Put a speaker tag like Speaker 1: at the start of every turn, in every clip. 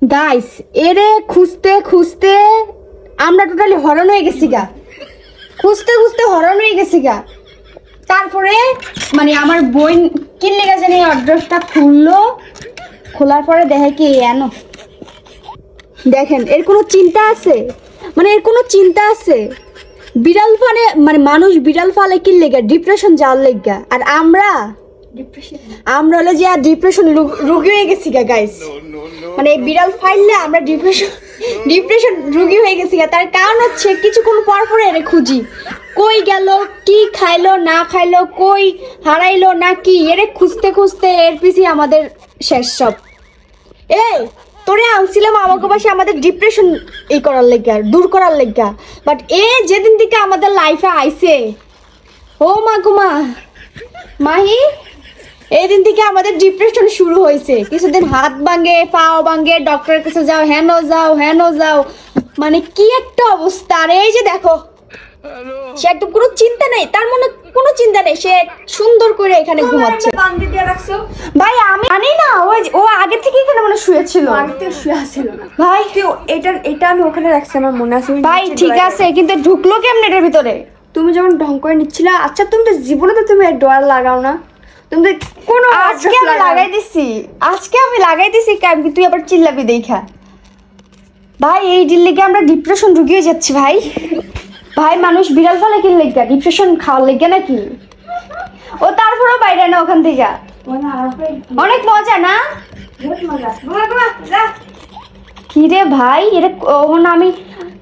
Speaker 1: Guys এরে খুঁজতে খুঁজতে আমরা টোটালি হরণ হয়ে গেছি গা, খুঁজতে খুঁজতে হরণ হয়ে গেছি গা। তারপরে মানে আমার বই কিনলে গেছে জানি অ্যাড্রেসটা খুললো, খোলার পরে দেখে কি এনো দেখেন এর কোনো চিন্তা আছে, মানে এর কোনো চিন্তা আছে? বিড়াল ফালে মানে মানুষ বিড়াল ফালে কি লেগা ডিপ্রেশন যাওয়ার লেগা, আর আমরা হলো যে আর ডিপ্রেশন রোগী হয়ে গেছি গা গাইস। মানে বিড়াল ফাইললে আমরা ডিপ্রেশন রোগী হয়ে গেছি গা। তার কারণ হচ্ছে কিছুক্ষণ পর পরে এরে খুঁজি, কই গেল, কি খাইলো না খাইলো, কই হারাইলো না কি, এরে খুঁজতে খুঁজতে এর পিছে আমাদের শেষ সব। এই তোরে আনছিলাম আমাকে পাশে আমাদের ডিপ্রেশন এই করার লেগা, দূর করার লেগা, বাট এ যেদিন থেকে আমাদের লাইফে আইছে, ও মা গুমা মাহি, এই দিন থেকে আমাদের ডিপ্রেশন শুরু হয়েছে। কিছুদিন হাত ভাঙে, পাও ভাঙে, ডক্টরের কাছে যাও, হেন যাও, মানে কি একটা অবস্থা। আর এই যে দেখো সে একদম কোনো চিন্তা নেই, তার মনে কোনো চিন্তা নেই, সে সুন্দর করে এখানে ঘুমাচ্ছে। ভাই আমি জানি না, ও আগে থেকে এখানে মানে শুয়েছিল,
Speaker 2: আগে থেকে শুয়ে ছিল না
Speaker 1: ভাই।
Speaker 2: এটা আমি ওখানে রাখছি, আমার মনে আছে।
Speaker 1: ভাই ঠিক আছে, কিন্তু ঢুকলো কেমন এটার ভিতরে?
Speaker 2: তুমি যেমন ঢং করে নিচ্ছিলা। আচ্ছা তুমি তো জীবনে তো তুমি ডোয়ার লাগাও না, তুমি কোনো
Speaker 1: আজকে আমি লাগাই দিছি কিন্তু তুই আবার চিল্লাবি দেখা। ভাই এই দিল্লিকে আমরা ডিপ্রেশন ঢুকিয়ে যাচ্ছি ভাই। ভাই মানুষ বিড়াল ফলে কি লেগা ডিপ্রেশন খাওয়ার লেগে নাকি? ও তারপরেও বাইরে না ওখান থেকে, অনেক মজা না? কি রে ভাই, এটা আমি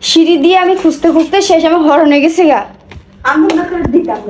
Speaker 1: সিঁড়ি দিয়ে আমি খুঁজতে খুঁজতে শেষ আমি হরণে গেছি গা।
Speaker 2: আমি দিতাম